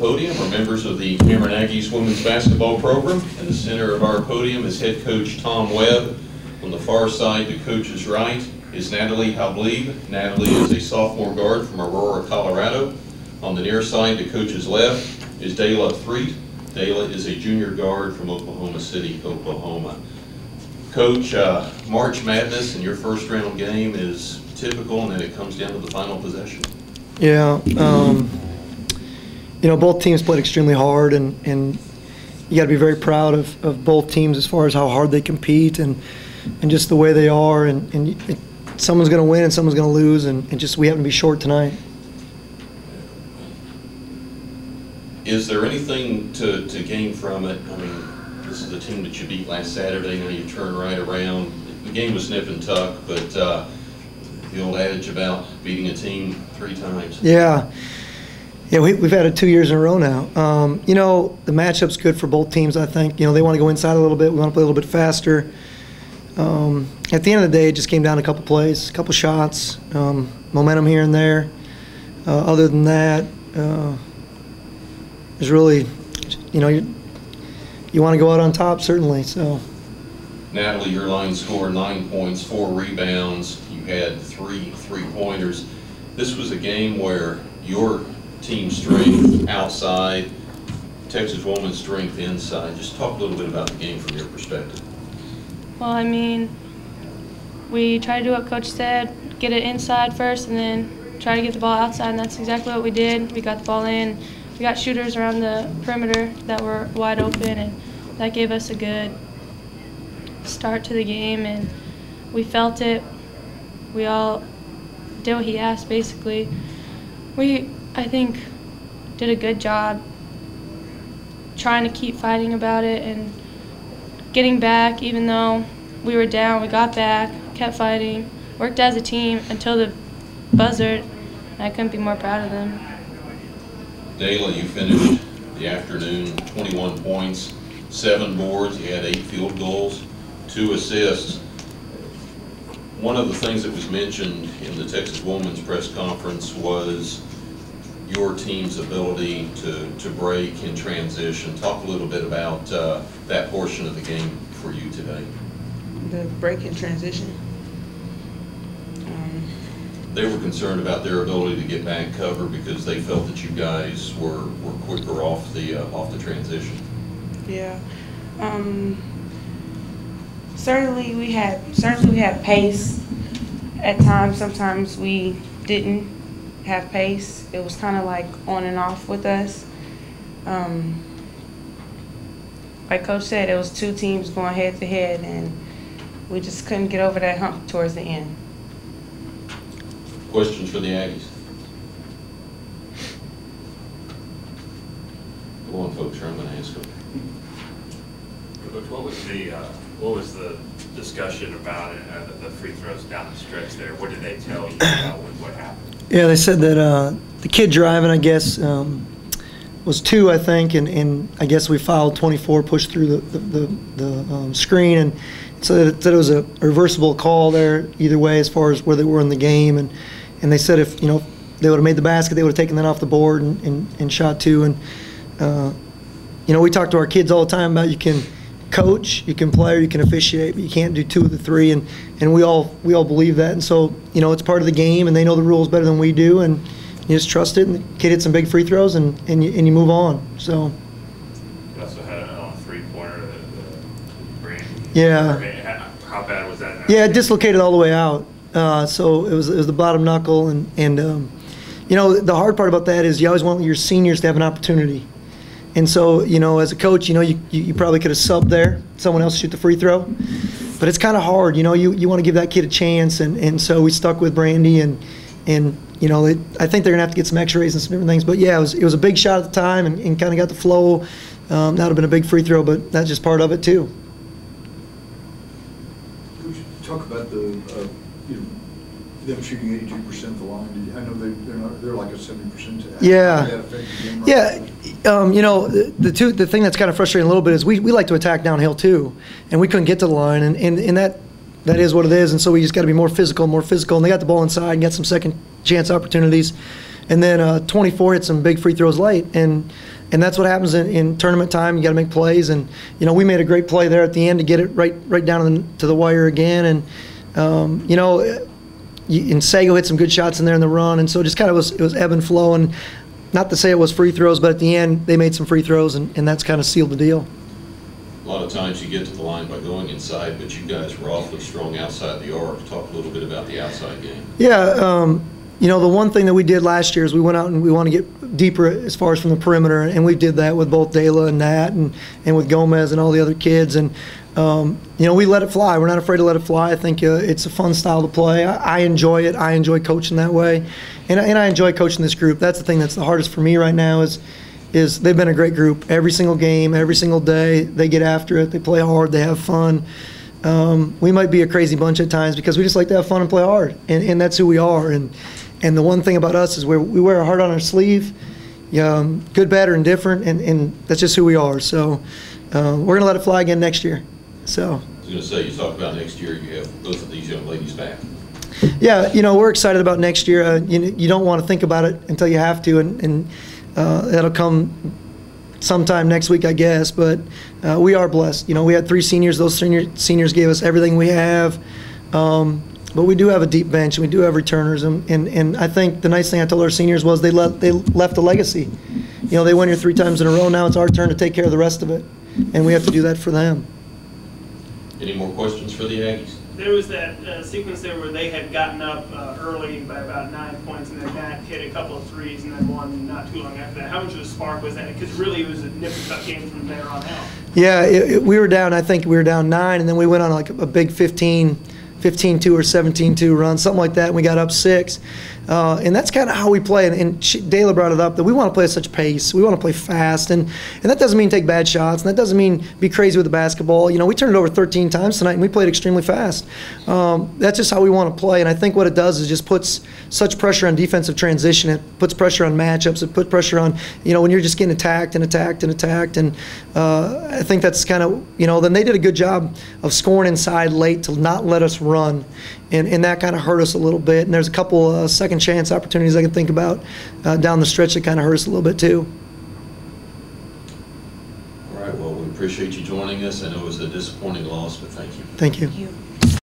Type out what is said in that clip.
podium are members of the Cameron Aggies women's basketball program. In the center of our podium is head coach Tom Webb. On the far side, to coach's right, is Natalie Halbleib. Natalie is a sophomore guard from Aurora, Colorado. On the near side, to coach's left, is Dayla Threatt. Dayla is a junior guard from Oklahoma City, Oklahoma. Coach, March Madness in your first round game is typical, and then it comes down to the final possession. Yeah, you know, both teams played extremely hard, and you got to be very proud of both teams as far as how hard they compete and just the way they are. And someone's going to win and someone's going to lose, and just we happen to be short tonight. Is there anything to gain from it? I mean, this is the team that you beat last Saturday. Now you turn right around. The game was nip and tuck, but the old adage about beating a team 3 times. Yeah, we've had it 2 years in a row now. You know, the matchup's good for both teams, I think. You know, they want to go inside a little bit. We want to play a little bit faster. At the end of the day, it just came down to a couple plays, a couple shots, momentum here and there. Other than that, there's really, you know, you want to go out on top, certainly. So, Natalie, your line scored 9 points, 4 rebounds. You had 3 3-pointers. This was a game where your team strength outside, Texas woman's strength inside. Just talk a little bit about the game from your perspective. Well, I mean, we tried to do what Coach said, get it inside first and then try to get the ball outside, and that's exactly what we did. We got the ball in. We got shooters around the perimeter that were wide open, and that gave us a good start to the game, and we felt it. We all did what he asked, basically. We, I think, did a good job trying to keep fighting about it and getting back. Even though we were down, we got back, kept fighting, worked as a team until the buzzer, and I couldn't be more proud of them. Dayla, you finished the afternoon 21 points, 7 boards. You had 8 field goals, 2 assists. One of the things that was mentioned in the Texas Women's press conference was your team's ability to break and transition. Talk a little bit about that portion of the game for you today. The break and transition. They were concerned about their ability to get back cover because they felt that you guys were quicker off the transition. Yeah. Certainly we had pace at times. Sometimes we didn't have pace. It was kind of like on and off with us. Like Coach said, it was 2 teams going head to head, and we just couldn't get over that hump towards the end. Questions for the Aggies? Go on, folks, or I'm going to ask them. Coach, what was the discussion about it, the free throws down the stretch there? What did they tell you about what happened? yeah, they said that the kid driving, I guess, was 2, I think, and I guess we fouled 24, pushed through the screen, and so that it was a reversible call there either way as far as where they were in the game, and they said if they would have made the basket, they would have taken that off the board and shot 2, and we talk to our kids all the time about you can coach, you can play, or you can officiate, but you can't do 2 of the 3, and we all believe that, and so it's part of the game, and they know the rules better than we do, and you just trust it, and the kid hit some big free throws, and you move on. So. You also had a 3-pointer brain. Yeah. How bad was that? Yeah, it dislocated all the way out. So it was the bottom knuckle, and the hard part about that is you always want your seniors to have an opportunity. And so, as a coach, you probably could have subbed there, someone else shoot the free throw. But it's kind of hard, you want to give that kid a chance, and so we stuck with Brandy, and I think they're going to have to get some x-rays and some different things. But, yeah, it was a big shot at the time and kind of got the flow. That would have been a big free throw, but that's just part of it, too. Could you talk about them shooting 82% the line? I know they're like a 70%. Yeah. Did that affect the game? Yeah. The thing that's kind of frustrating a little bit is we like to attack downhill too, and we couldn't get to the line, and that is what it is, and so we just got to be more physical, and they got the ball inside and got some second chance opportunities, And then 24 hit some big free throws late, and that's what happens in tournament time. You got to make plays, and we made a great play there at the end to get it right down to the wire again, and and Sago hit some good shots in there in the run, and so it just kind of it was ebb and flow, and not to say it was free throws, but at the end they made some free throws, and that's kind of sealed the deal. A lot of times you get to the line by going inside, but you guys were awfully strong outside the arc. Talk a little bit about the outside game. Yeah, the one thing that we did last year is we went out and we want to get deeper as far as from the perimeter, and we did that with both Dayla and Nat and with Gomez and all the other kids, and we let it fly. We're not afraid to let it fly. I think it's a fun style to play. I enjoy it. I enjoy coaching that way, and I enjoy coaching this group. That's the thing that's the hardest for me right now is they've been a great group. Every single game, every single day, they get after it. They play hard. They have fun. We might be a crazy bunch at times because we just like to have fun and play hard, and that's who we are. And the one thing about us is we wear our heart on our sleeve, good, bad, or indifferent, and that's just who we are. So we're going to let it fly again next year. So. I was going to say, you talk about next year, you have both of these young ladies back. Yeah, we're excited about next year. You don't want to think about it until you have to, and that'll come sometime next week, I guess. But we are blessed. We had 3 seniors. Those seniors gave us everything we have. But we do have a deep bench, and we do have returners. And I think the nice thing I told our seniors was they left a legacy. They won here 3 times in a row. Now it's our turn to take care of the rest of it, and we have to do that for them. Any more questions for the Aggies? There was that sequence there where they had gotten up early by about 9 points, and then Matt hit a couple of threes and then one not too long after that. How much of a spark was that? Because really it was a nip-and-tuck game from there on out. Yeah, we were down. I think we were down 9, and then we went on like a big 15-2 or 17-2 run, something like that, and we got up 6. And that's kind of how we play. And Dayla brought it up that we want to play at such pace. We want to play fast. And that doesn't mean take bad shots. And that doesn't mean be crazy with the basketball. We turned it over 13 times tonight, and we played extremely fast. That's just how we want to play. And I think what it does is just puts such pressure on defensive transition. It puts pressure on matchups. It puts pressure on, when you're just getting attacked and attacked and attacked. And I think that's kind of, then they did a good job of scoring inside late to not let us run. And that kind of hurt us a little bit. And there's a couple second chance opportunities I can think about down the stretch that kind of hurt us a little bit too. All right, well, we appreciate you joining us. I know it was a disappointing loss, but thank you. Thank you. Thank you.